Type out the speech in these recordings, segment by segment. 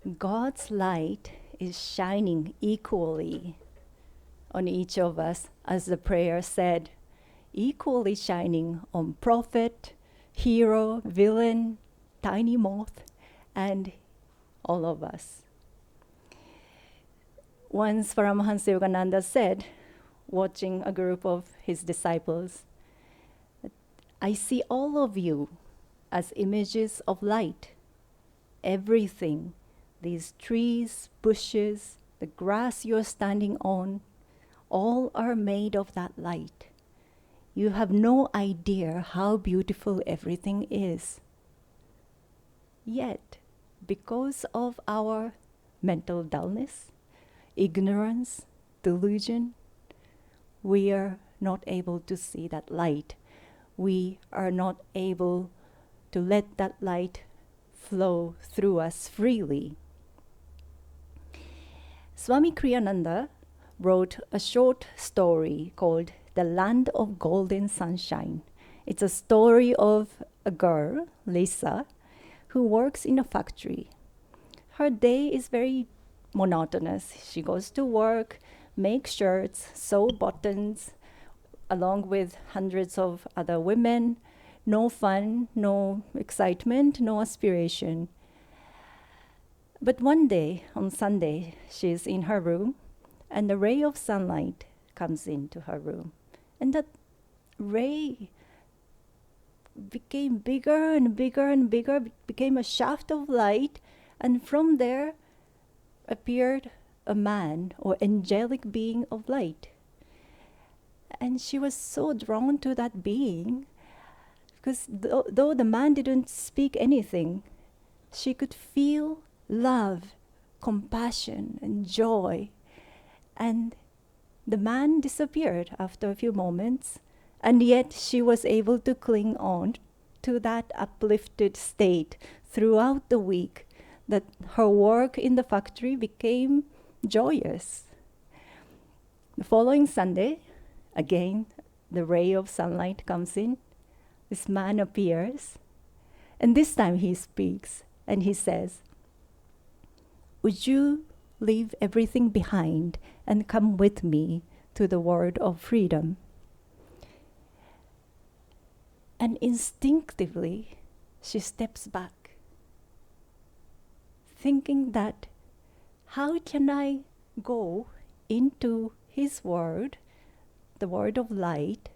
God's light is shining equally on each of us, as the prayer said, equally shining on prophet, hero, villain, tiny moth, and all of us. Once Paramhansa Yogananda said, watching a group of his disciples, I see all of you as images of light. Everything, these trees, bushes, the grass you're standing on, all are made of that light. You have no idea how beautiful everything is. Yet, because of our mental dullness, ignorance, delusion, we are not able to see that light. We are not able to let that light flow through us freely. Swami Kriyananda wrote a short story called The Land of Golden Sunshine. It's a story of a girl, Lisa, who works in a factory. Her day is very monotonous. She goes to work, makes shirts, sew buttons, along with hundreds of other women. No fun, no excitement, no aspiration. But one day, on Sunday, she's in her room, and a ray of sunlight comes into her room. And that ray became bigger and bigger and bigger, became a shaft of light, and from there appeared a man or angelic being of light. And she was so drawn to that being, because though the man didn't speak anything, she could feel love, compassion, and joy. And the man disappeared after a few moments, and yet she was able to cling on to that uplifted state throughout the week, that her work in the factory became joyous. The following Sunday, again, the ray of sunlight comes in. This man appears, and this time he speaks, and he says, would you leave everything behind and come with me to the world of freedom? And instinctively, she steps back, thinking that, how can I go into his world, the world of light?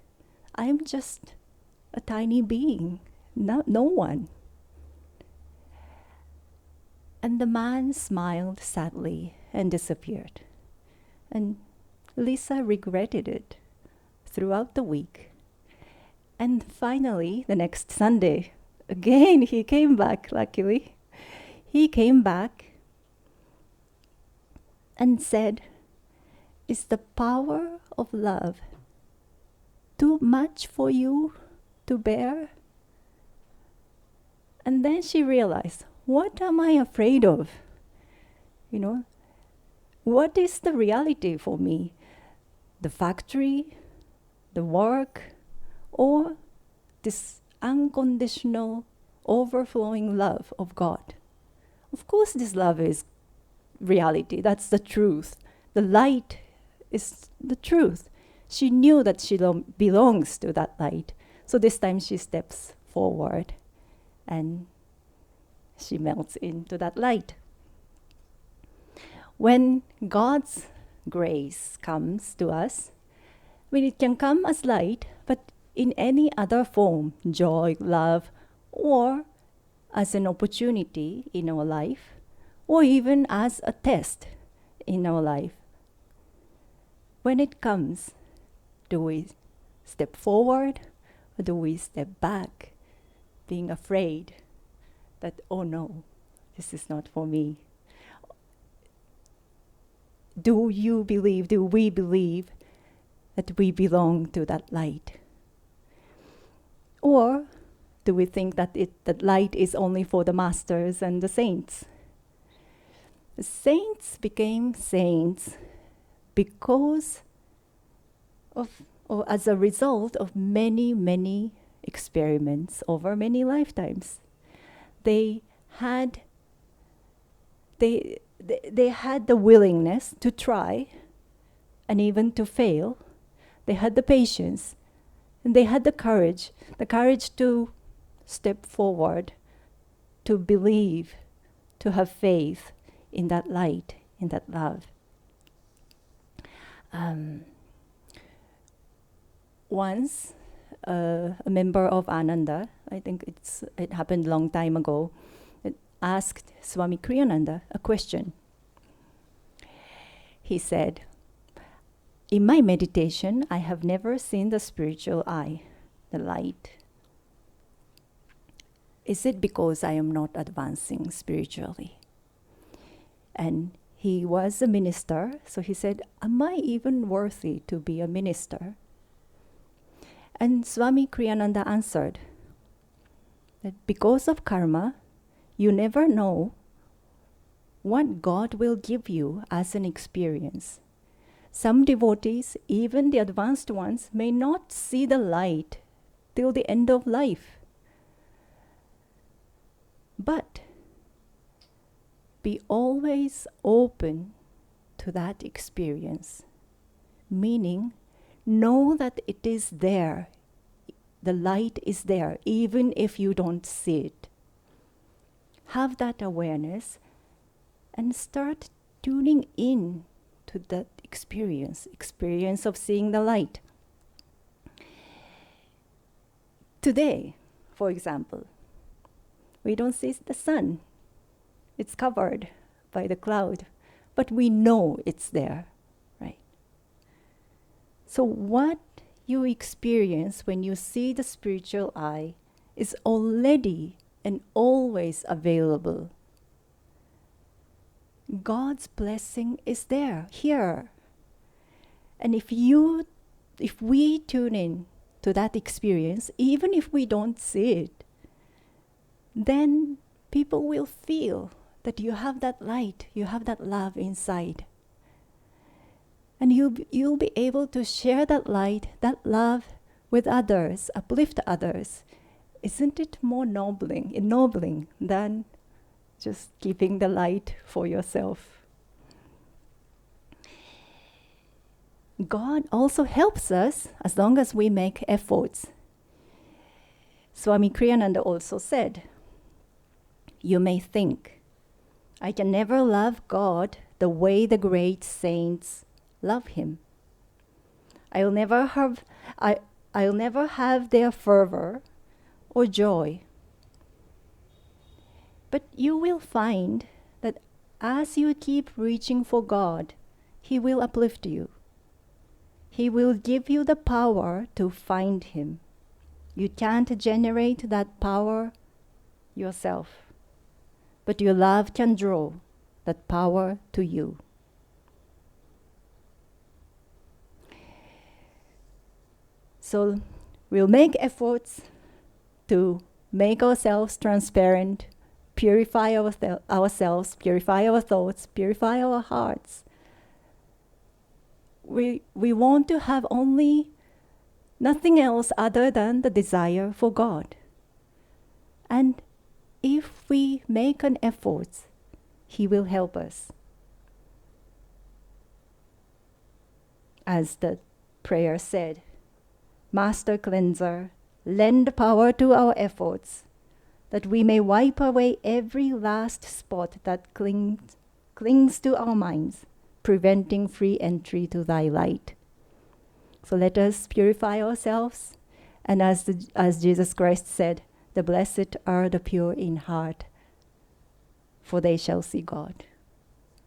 I'm just a tiny being, no one. And the man smiled sadly and disappeared. And Lisa regretted it throughout the week. And finally, the next Sunday, again he came back, luckily. He came back and said, is the power of love too much for you to bear? And then she realized, what am I afraid of? You know, what is the reality for me? The factory, the work, or this unconditional, overflowing love of God? Of course, this love is reality. That's the truth. The light is the truth. She knew that she belongs to that light. So this time she steps forward and she melts into that light. When God's grace comes to us, when it can come as light, but in any other form, joy, love, or as an opportunity in our life, or even as a test in our life, when it comes, do we step forward or do we step back, being afraid that, oh no, this is not for me? Do we believe that we belong to that light? Or do we think that that light is only for the masters and the saints? The saints became saints because of, or as a result of many, many experiments over many lifetimes. They had they had the willingness to try and even to fail. They had the patience and they had the courage to step forward, to believe, to have faith in that light, in that love. Once, a member of Ananda, I think it happened a long time ago, asked Swami Kriyananda a question. He said, "In my meditation, I have never seen the spiritual eye, the light. Is it because I am not advancing spiritually?" And he was a minister, so he said, "Am I even worthy to be a minister?" And Swami Kriyananda answered that because of karma, you never know what God will give you as an experience. Some devotees, even the advanced ones, may not see the light till the end of life. But be always open to that experience, meaning know that it is there. The light is there, even if you don't see it. Have that awareness and start tuning in to that experience of seeing the light. Today, for example, we don't see the sun. It's covered by the cloud, but we know it's there, right? So what you experience when you see the spiritual eye is already and always available. God's blessing is there, here. And if we tune in to that experience, even if we don't see it, then people will feel that you have that light, you have that love inside. And you'll be able to share that light, that love with others, uplift others. Isn't it more ennobling than just keeping the light for yourself? God also helps us as long as we make efforts. Swami Kriyananda also said, "You may think, I can never love God the way the great saints love him. I'll never have their fervor or joy. But you will find that as you keep reaching for God, He will uplift you. He will give you the power to find Him. You can't generate that power yourself, but your love can draw that power to you." So we'll make efforts to make ourselves transparent, purify ourselves, purify our thoughts, purify our hearts. We want to have only nothing else other than the desire for God. And if we make an effort, He will help us. As the prayer said, "Master Cleanser, lend power to our efforts, that we may wipe away every last spot that clings to our minds, preventing free entry to thy light." So let us purify ourselves, and as Jesus Christ said, "The blessed are the pure in heart, for they shall see God."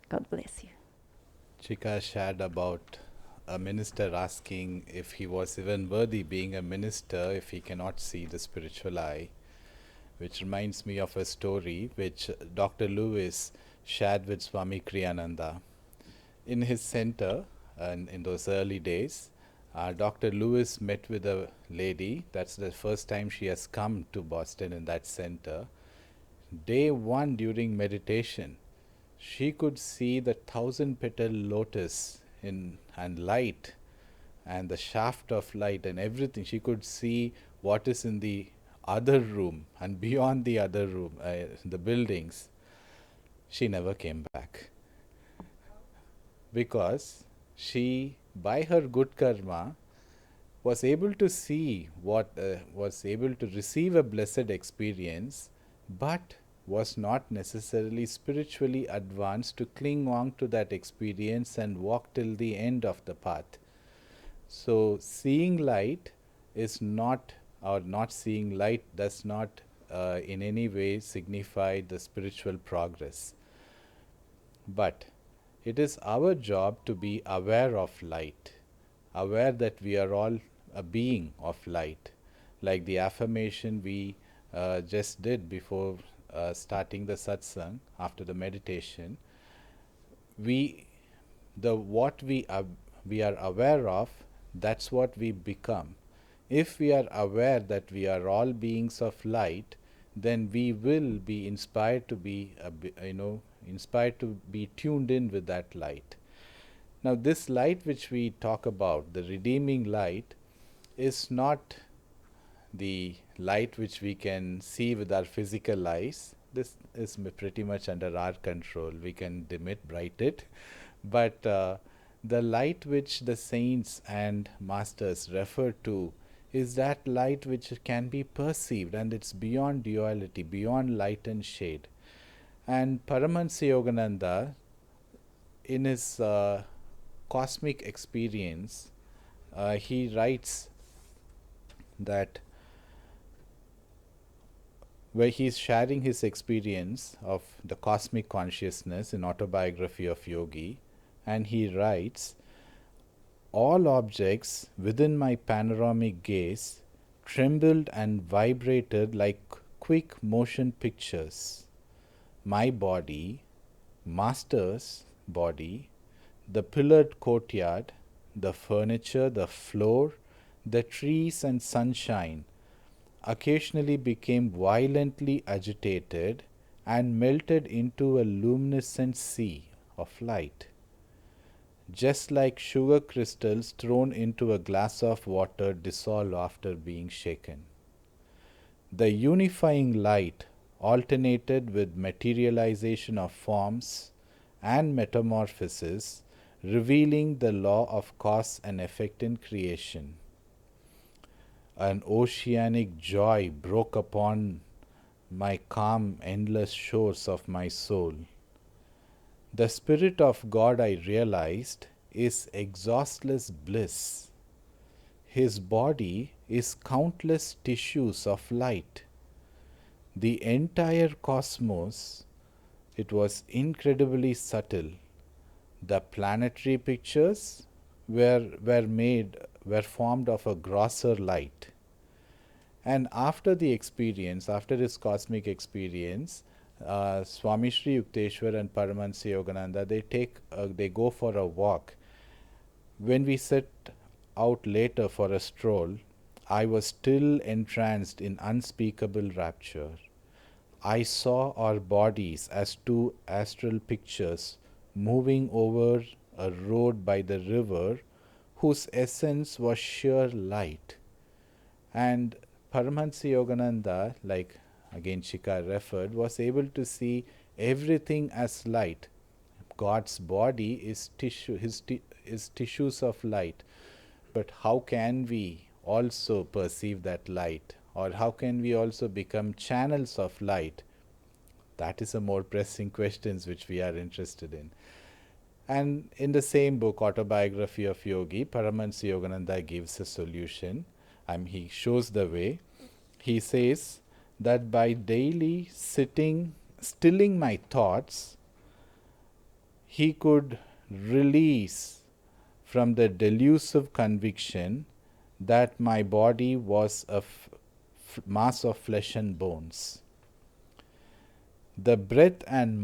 God bless you. Chika shared about a minister asking if he was even worthy being a minister if he cannot see the spiritual eye, which reminds me of a story which Dr. Lewis shared with Swami Kriyananda. In his center, and in those early days, Dr. Lewis met with a lady. That's the first time she has come to Boston in that center. Day one during meditation, she could see the 1,000-petal lotus and light and the shaft of light and everything. She could see what is in the other room and beyond the other room, the buildings. she never came back. Because she, by her good karma, was able to see was able to receive a blessed experience, but was not necessarily spiritually advanced to cling on to that experience and walk till the end of the path. So, seeing light is not, or not seeing light does not in any way signify the spiritual progress. But it is our job to be aware of light, aware that we are all a being of light. Like the affirmation we just did before starting the satsang, after the meditation, we the what we are aware of, that's what we become. If we are aware that we are all beings of light, then we will be inspired to be inspired to be tuned in with that light. Now this light which we talk about, the redeeming light, is not the light which we can see with our physical eyes. This is pretty much under our control. We can dim it, bright it. But the light which the saints and masters refer to is that light which can be perceived, and it's beyond duality, beyond light and shade. And Paramhansa Yogananda, in his cosmic experience, he writes that, where he is sharing his experience of the cosmic consciousness in Autobiography of Yogi, and he writes, all objects within my panoramic gaze trembled and vibrated like quick motion pictures. My body, master's body, the pillared courtyard, the furniture, the floor, the trees and sunshine occasionally became violently agitated and melted into a luminescent sea of light, just like sugar crystals thrown into a glass of water dissolve after being shaken. The unifying light alternated with materialization of forms and metamorphosis, revealing the law of cause and effect in creation. An oceanic joy broke upon my calm, endless shores of my soul. The Spirit of God, I realized, is exhaustless bliss. His body is countless tissues of light. The entire cosmos, it was incredibly subtle. The planetary pictures were formed of a grosser light. And after the experience, after his cosmic experience, Swami Shri Yukteswar and Paramhansa Yogananda, they go for a walk. When we set out later for a stroll, I was still entranced in unspeakable rapture. I saw our bodies as two astral pictures moving over a road by the river, whose essence was sheer light. And Paramhansa Yogananda, like again Chika referred, was able to see everything as light. God's body is tissue, is tissues of light. But how can we also perceive that light? Or how can we also become channels of light? That is a more pressing question which we are interested in. And in the same book, Autobiography of Yogi, Paramhansa Yogananda gives a solution. He shows the way. He says that by daily stilling my thoughts, he could release from the delusive conviction that my body was a mass of flesh and bones. The breath and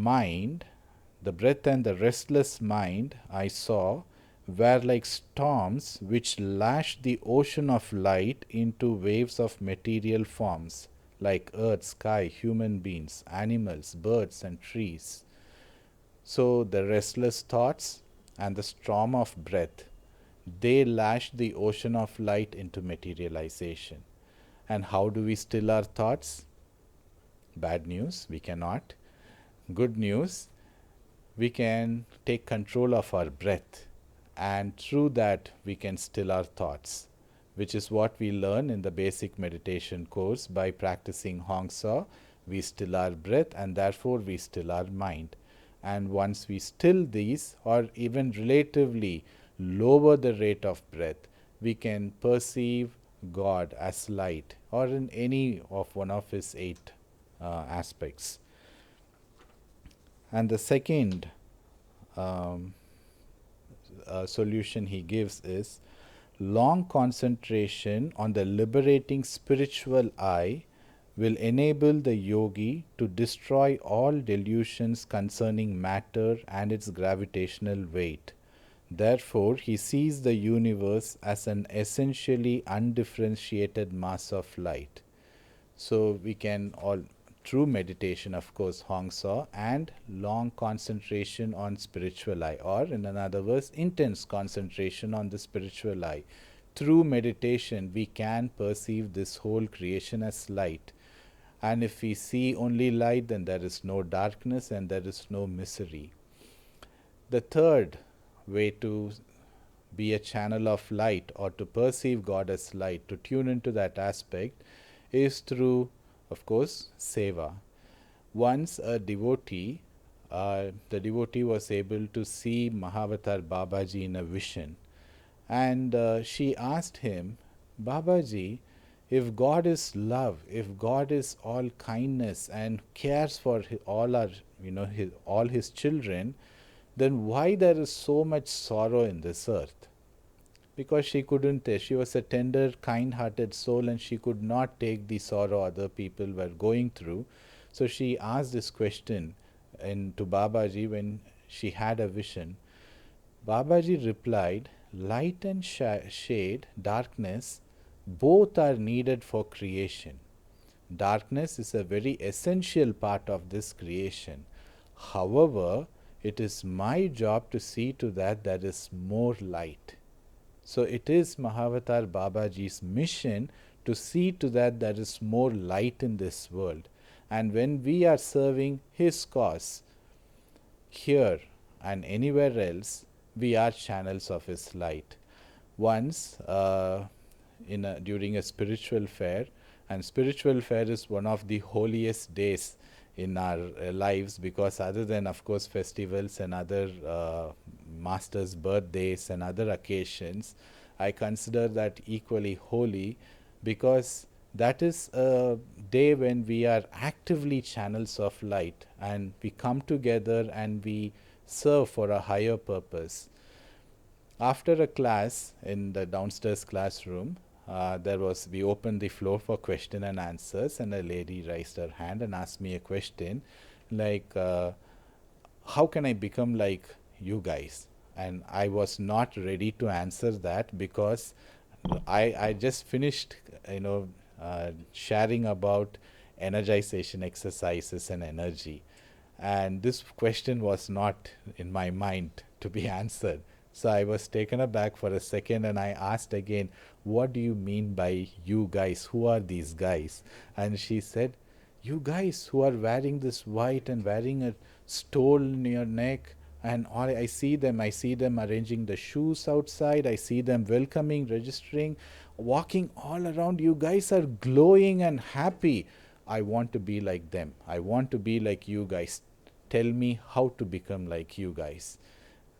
the restless mind I saw were like storms which lashed the ocean of light into waves of material forms, like earth, sky, human beings, animals, birds, and trees. So the restless thoughts and the storm of breath, they lashed the ocean of light into materialization. And how do we still our thoughts? Bad news, we cannot. Good news, we can take control of our breath, and through that we can still our thoughts, which is what we learn in the basic meditation course. By practicing Hong Sau, we still our breath, and therefore we still our mind. And once we still these, or even relatively lower the rate of breath, we can perceive God as light, or in any of one of his eight aspects. And the second solution he gives is long concentration on the liberating spiritual I will enable the yogi to destroy all delusions concerning matter and its gravitational weight. Therefore, he sees the universe as an essentially undifferentiated mass of light. So we can all, through meditation, of course, Hong Sau, and long concentration on spiritual I, or in other words, intense concentration on the spiritual I. Through meditation, we can perceive this whole creation as light. And if we see only light, then there is no darkness and there is no misery. The third way to be a channel of light, or to perceive God as light, to tune into that aspect, is through, of course, seva. Once a devotee, the devotee was able to see Mahavatar Babaji in a vision, and she asked him, Babaji, if God is love, if God is all kindness and cares for all our, all his children, then why there is so much sorrow in this earth? Because she couldn't, she was a tender, kind-hearted soul, and she could not take the sorrow other people were going through. So she asked this question to Babaji when she had a vision. Babaji replied, light and shade, darkness, both are needed for creation. Darkness is a very essential part of this creation. However, it is my job to see to that there is more light. So it is Mahavatar Babaji's mission to see to that there is more light in this world. And when we are serving his cause, here and anywhere else, we are channels of his light. Once, during a spiritual fair, and spiritual fair is one of the holiest days in our lives, because other than, of course, festivals and other masters' birthdays and other occasions, I consider that equally holy, because that is a day when we are actively channels of light, and we come together and we serve for a higher purpose. After a class in the downstairs classroom, we opened the floor for question and answers, and a lady raised her hand and asked me a question like, how can I become like you guys? And I was not ready to answer that, because I just finished, sharing about energization exercises and energy. And this question was not in my mind to be answered. So I was taken aback for a second, and I asked again, what do you mean by you guys? Who are these guys? And she said, you guys who are wearing this white and wearing a stole in your neck, and all, I see them arranging the shoes outside, I see them welcoming, registering, walking all around. You guys are glowing and happy. I want to be like them. I want to be like you guys. Tell me how to become like you guys.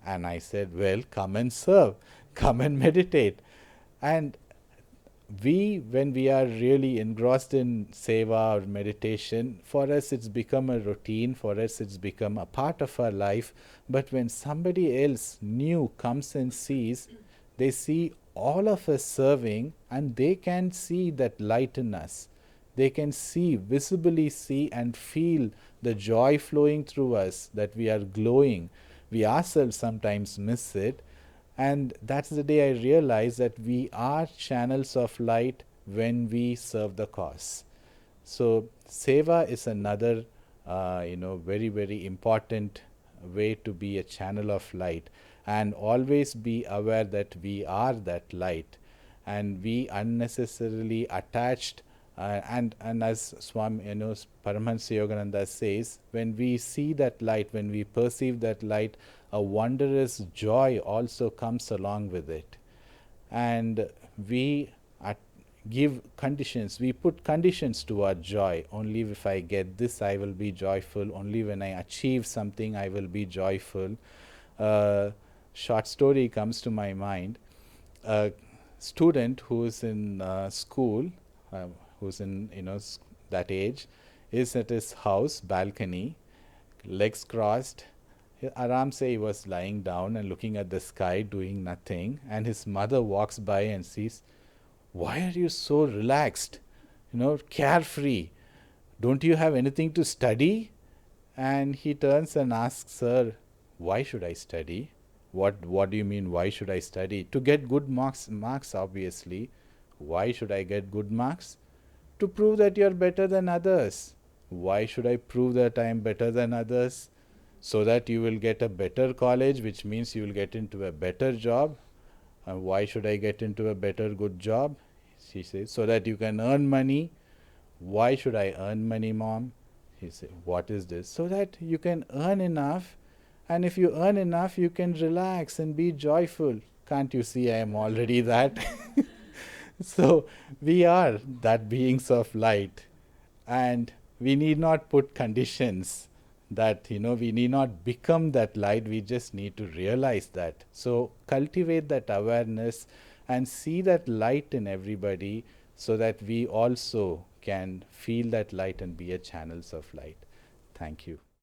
And I said, well, come and serve, come and meditate. And when we are really engrossed in seva or meditation, for us it's become a routine, for us it's become a part of our life. But when somebody else new comes and sees, they see all of us serving, and they can see that light in us. They can visibly see and feel the joy flowing through us, that we are glowing. We ourselves sometimes miss it. And that's the day I realized that we are channels of light when we serve the cause. So seva is another, very, very important way to be a channel of light, and always be aware that we are that light, and we unnecessarily attached And as Swami, Paramhansa Yogananda says, when we see that light, when we perceive that light, a wondrous joy also comes along with it. And we give conditions, we put conditions to our joy. Only if I get this, I will be joyful. Only when I achieve something, I will be joyful. Short story comes to my mind. A student who's in school, who's in that age, is at his house balcony, legs crossed. Aram say he was lying down and looking at the sky, doing nothing, and his mother walks by and sees, why are you so relaxed, carefree? Don't you have anything to study? And he turns and asks her, why should I study? What do you mean, why should I study? To get good marks, obviously. Why should I get good marks? To prove that you're better than others. Why should I prove that I am better than others? So that you will get a better college, which means you will get into a better job. And why should I get into a better, good job? She says, so that you can earn money. Why should I earn money, mom? He said, what is this? So that you can earn enough, and if you earn enough, you can relax and be joyful. Can't you see I am already that? So we are that beings of light, and we need not put conditions that we need not become that light. We just need to realize that. So cultivate that awareness and see that light in everybody, so that we also can feel that light and be a channels of light. Thank you.